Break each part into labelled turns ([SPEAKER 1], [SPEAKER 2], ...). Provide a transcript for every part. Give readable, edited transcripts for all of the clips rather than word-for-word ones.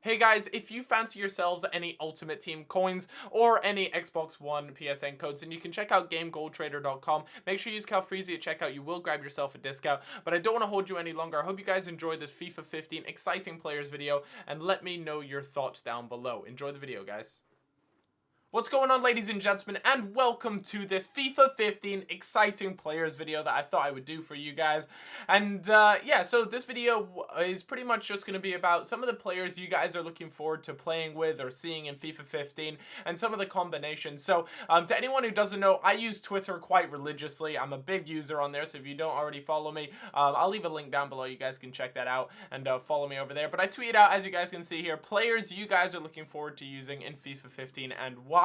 [SPEAKER 1] Hey guys, if you fancy yourselves any Ultimate Team coins or any Xbox One PSN codes, then you can check out GameGoldTrader.com. Make sure you use Calfreezy at checkout. You will grab yourself a discount. But I don't want to hold you any longer. I hope you guys enjoyed this FIFA 15 exciting players video, and let me know your thoughts down below. Enjoy the video, guys. What's going on, ladies and gentlemen, and welcome to this FIFA 15 exciting players video that I thought I would do for you guys. And yeah, so this video is pretty much just going to be about some of the players you guys are looking forward to playing with or seeing in FIFA 15 and some of the combinations. So to anyone who doesn't know, I use Twitter quite religiously. I'm a big user on there, so if you don't already follow me, I'll leave a link down below. You guys can check that out and follow me over there. But I tweet out, as you guys can see here, players you guys are looking forward to using in FIFA 15 and why.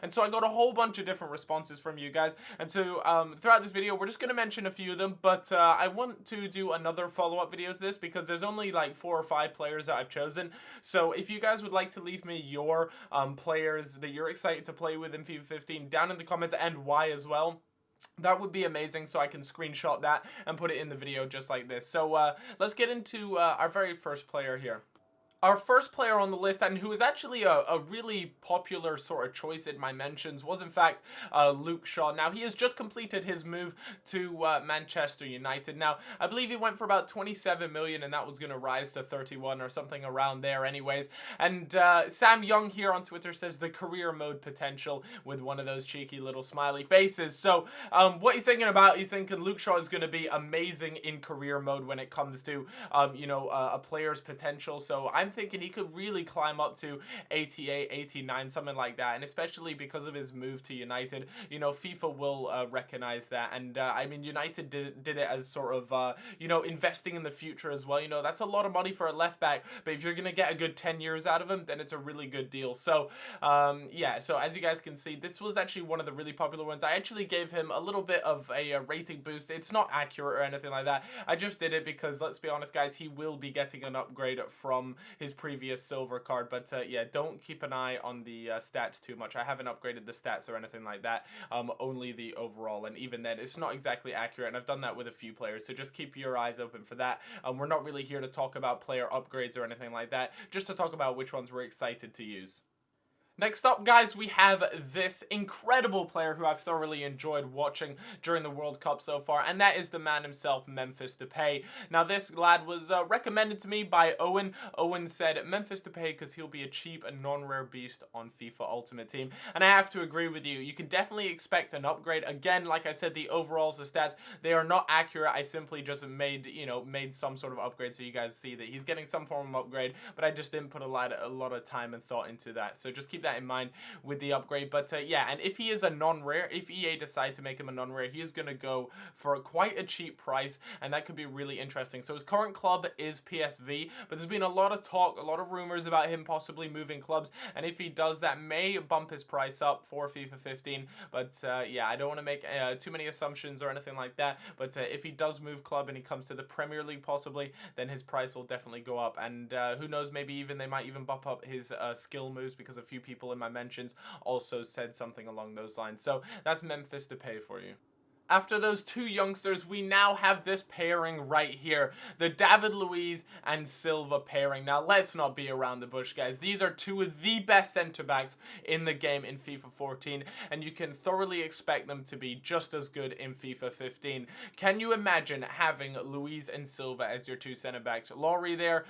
[SPEAKER 1] And so I got a whole bunch of different responses from you guys, and so throughout this video we're just going to mention a few of them, but I want to do another follow-up video to this because there's only like 4 or 5 players that I've chosen. So if you guys would like to leave me your players that you're excited to play with in FIFA 15 down in the comments, and why as well, that would be amazing, so I can screenshot that and put it in the video just like this. So let's get into our very first player here. Our first player on the list, and who is actually a really popular sort of choice in my mentions, was in fact Luke Shaw. Now, he has just completed his move to Manchester United. Now, I believe he went for about 27 million, and that was going to rise to 31 or something around there anyways. And Sam Young here on Twitter says the career mode potential with one of those cheeky little smiley faces. So what he's thinking about, he's thinking Luke Shaw is going to be amazing in career mode when it comes to, a player's potential. So I'm thinking he could really climb up to 88, 89, something like that. And especially because of his move to United, FIFA will recognize that. And I mean, United did it as sort of, investing in the future as well. That's a lot of money for a left back, but if you're going to get a good 10 years out of him, then it's a really good deal. So, yeah, so as you guys can see, this was actually one of the really popular ones. I actually gave him a little bit of a rating boost. It's not accurate or anything like that. I just did it because, let's be honest, guys, he will be getting an upgrade from his previous silver card. But yeah, don't keep an eye on the stats too much. I haven't upgraded the stats or anything like that, only the overall, and even then it's not exactly accurate, and I've done that with a few players, so just keep your eyes open for that. We're not really here to talk about player upgrades or anything like that, just to talk about which ones we're excited to use. Next up, guys, we have this incredible player who I've thoroughly enjoyed watching during the World Cup so far, and that is the man himself, Memphis Depay. Now, this lad was recommended to me by Owen. Owen said Memphis Depay because he'll be a cheap and non-rare beast on FIFA Ultimate Team, and I have to agree with you. You can definitely expect an upgrade. Again, like I said, the overalls, the stats, they are not accurate. I simply just made some sort of upgrade so you guys see that he's getting some form of upgrade, but I just didn't put a lot of time and thought into that. So just keep that in mind with the upgrade. But yeah, and if he is a non-rare, if EA decide to make him a non-rare, he is going to go for quite a cheap price, and that could be really interesting. So his current club is PSV, but there's been a lot of talk, a lot of rumors about him possibly moving clubs, and if he does, that may bump his price up for FIFA 15. But yeah, I don't want to make too many assumptions or anything like that, but if he does move club and he comes to the Premier League possibly, then his price will definitely go up. And who knows, maybe even they might even bump up his skill moves, because a few people in my mentions also said something along those lines. So that's Memphis Depay for you. After those two youngsters, we now have this pairing right here, the David Luiz and Silva pairing. Now, let's not be around the bush, guys. These are two of the best centre-backs in the game in FIFA 14, and you can thoroughly expect them to be just as good in FIFA 15. Can you imagine having Luiz and Silva as your two centre-backs? Laurie there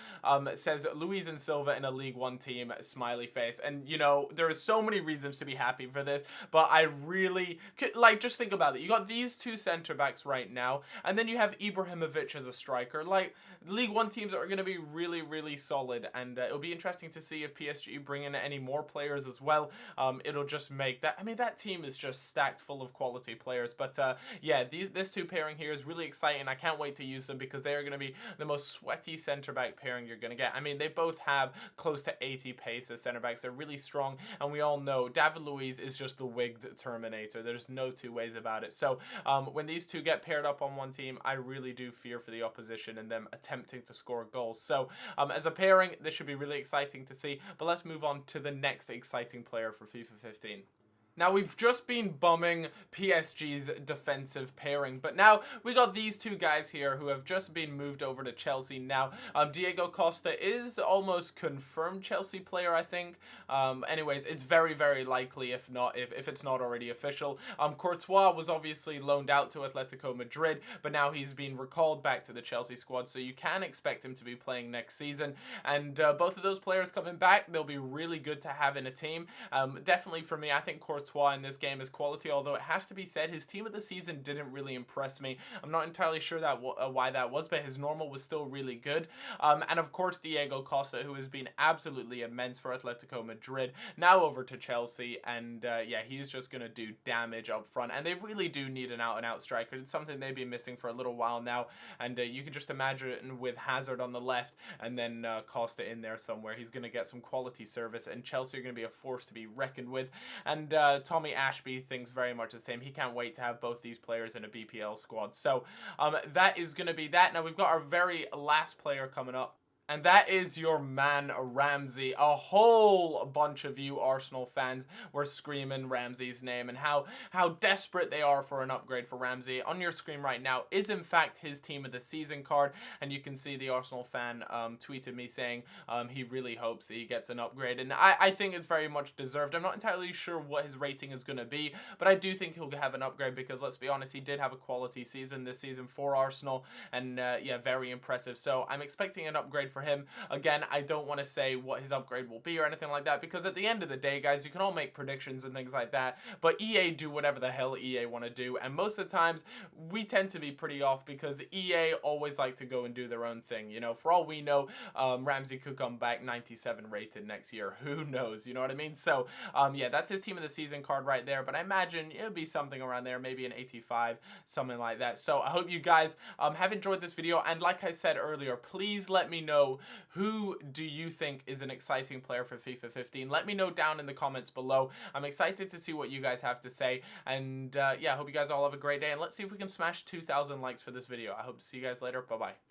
[SPEAKER 1] says Luiz and Silva in a League One team, smiley face. And, there are so many reasons to be happy for this, but I really could, just think about it. You got these two center backs right now, and then you have Ibrahimovic as a striker. League One teams are going to be really, really solid, and it'll be interesting to see if PSG bring in any more players as well. It'll just make that, that team is just stacked full of quality players. But yeah, this two pairing here is really exciting. I can't wait to use them because they are going to be the most sweaty center back pairing you're going to get. They both have close to 80 pace as center backs. They're really strong, and we all know David Luiz is just the wigged Terminator. There's no two ways about it. So when these two get paired up on one team, I really do fear for the opposition and them attempting to score goals. So as a pairing, this should be really exciting to see. But let's move on to the next exciting player for FIFA 15. Now, we've just been bumming PSG's defensive pairing, but now we got these two guys here who have just been moved over to Chelsea now. Diego Costa is almost confirmed Chelsea player, I think. Anyways, it's very, very likely if it's not already official. Courtois was obviously loaned out to Atletico Madrid, but now he's been recalled back to the Chelsea squad, so you can expect him to be playing next season. And both of those players coming back, they'll be really good to have in a team. Definitely for me, I think Courtois in this game is quality, although it has to be said his team of the season didn't really impress me. I'm not entirely sure that why that was, but his normal was still really good. And of course Diego Costa, who has been absolutely immense for Atletico Madrid, now over to Chelsea, and yeah, he's just gonna do damage up front, and they really do need an out-and-out striker. It's something they've been missing for a little while now, and you can just imagine with Hazard on the left and then Costa in there somewhere, he's gonna get some quality service, and Chelsea are gonna be a force to be reckoned with. And Tommy Ashby thinks very much the same. He can't wait to have both these players in a BPL squad. So that is going to be that. Now we've got our very last player coming up. And that is your man, Ramsey. A whole bunch of you Arsenal fans were screaming Ramsey's name and how desperate they are for an upgrade for Ramsey. On your screen right now is, in fact, his team of the season card. And you can see the Arsenal fan tweeted me saying he really hopes that he gets an upgrade. And I think it's very much deserved. I'm not entirely sure what his rating is going to be, but I do think he'll have an upgrade because, let's be honest, he did have a quality season this season for Arsenal. And, yeah, very impressive. So I'm expecting an upgrade for him. Again, I don't want to say what his upgrade will be or anything like that, because at the end of the day, guys, you can all make predictions and things like that, but EA do whatever the hell EA want to do, and most of the times we tend to be pretty off because EA always like to go and do their own thing. You know, for all we know, Ramsey could come back 97 rated next year. Who knows? You know what I mean? So yeah, that's his team of the season card right there, but I imagine it'll be something around there, maybe an 85, something like that. So I hope you guys have enjoyed this video, and like I said earlier, please let me know who do you think is an exciting player for FIFA 15. Let me know down in the comments below. I'm excited to see what you guys have to say, and yeah, I hope you guys all have a great day, and let's see if we can smash 2,000 likes for this video. I hope to see you guys later. Bye bye.